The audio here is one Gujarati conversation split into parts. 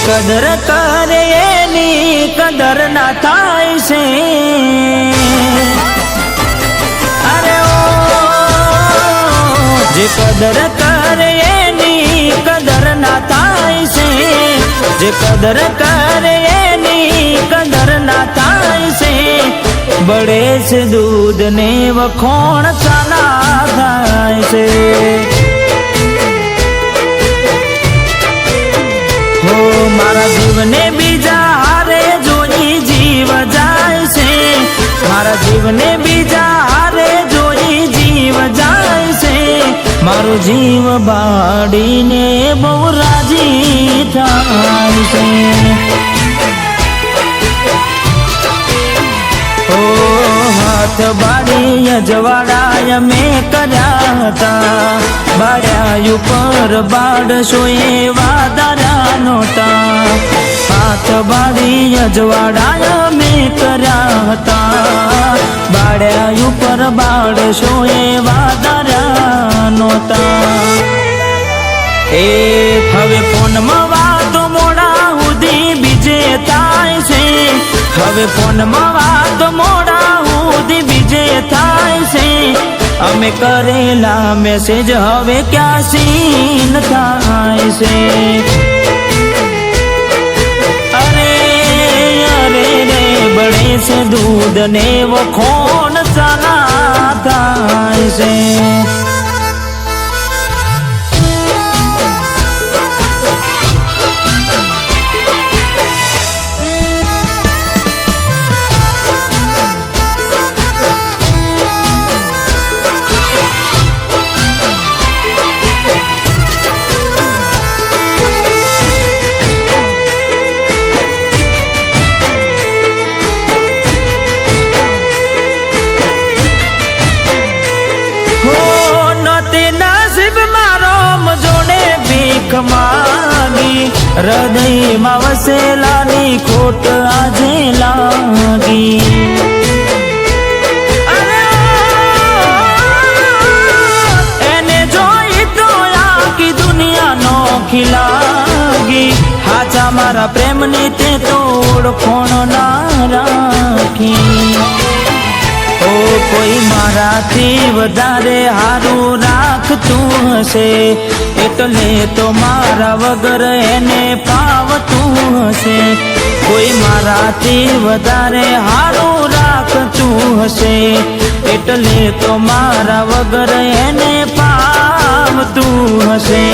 કદર કરે એની કદર ના થાય છે। અરે ઓ જે કદર કરે એની કદર ના થાય છે। જે કદર કરે એની કદર ના થાય છે। બળે છે દૂધ ને વખોણ ચાલા થાય છે। હો મારા જીવને બીજા હારે જોઈ જીવ જાય છે। મારા જીવને બીજા હારે જોઈ જીવ જાય છે। મારો જીવ બાળીને બહુ રાજી થાય છે। ઓ હાથ બાળી અજવાળાય મેં કર્યા હતા। બાળ્યા ઉપર બાળશો એવા દારા નહોતા। હાથ બાળી અજવાળાય મેં કર્યા હતા। બાળ્યા ઉપર બાળશો એવા દારા નહોતા। એ હવે ફોનમાં વાતો મોડા સુધી બીજે થાય છે। હવે ફોનમાં વાતો મોડા સુધી બીજે થાય છે। અમે કરેલા મેસેજ હવે ક્યાં સીન થાય છે। અરે અરે રે બળે છે દૂધ ને વખોણ ચાલા થાય છે। માગી હૃદયમાં વસેલાની ખોટ આજે લાગી। એને જોઈ તો આખી દુનિયા નોખી લાગી। હાચા મારા પ્રેમની તે તો ઓળખોણ ના રાખી। ઓ કોઈ મારાથી વધારે હારું રાખતું હશે એટલે તો મારા વગર એને પાવતું હશે। કોઈ મારાથી વધારે હારું રાખતું હશે એટલે તો મારા વગર એને પાવતું હશે।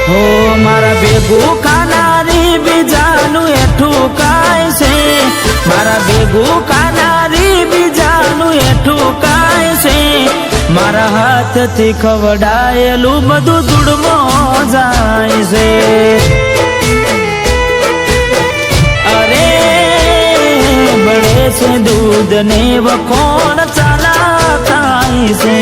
હો મારા ભેગું ખાનારી બીજાનું એઠું કાય છે। મારા ભેગું ખાનારી બીજાનું એઠું કાય છે। મારા હાથથી ખવડાયેલું બધું ધૂળમો જાય છે। અરે બળે છે દૂધ ને વખોણ ચાલા થાય છે।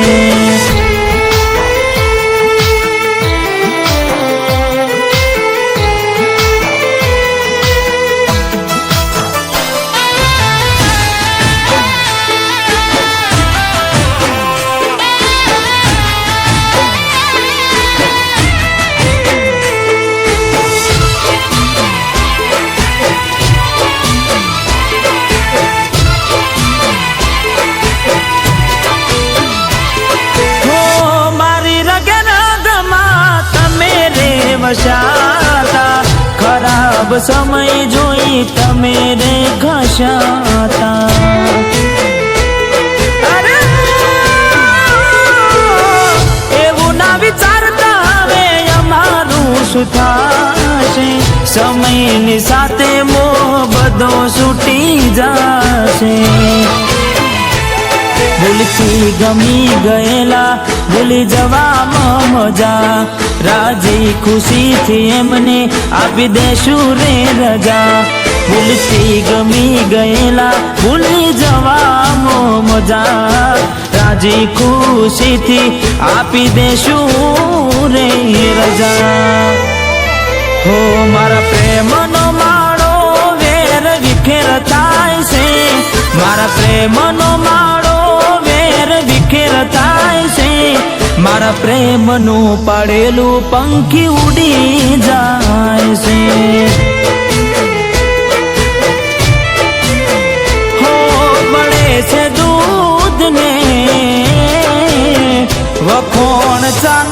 ખરાબ સમય જોઈ તમે રે ઘસાતા। એવું ના વિચારતા હવે અમારું શું થશે। સમયની સાથે મોહ બધો છૂટી જશે। ભૂલથી ગમી ગયેલા ભૂલી જવામાં મજા। રાજી ખુશીથી એમને આપી દેશું રે રજા। ભૂલથી ગમી ગયેલા ભૂલી જવામાં મજા। રાજી ખુશીથી આપી દેશું રે રજા। હો મારા પ્રેમનો માળો વેર વિખેર થાય છે। મારા પ્રેમનો માળો વેર વિખેર થાય છે। મારા પ્રેમનું પાડેલું પંખી ઉડી જાય છે. હો મળે છે દૂધ ને વખોણ ચાંદ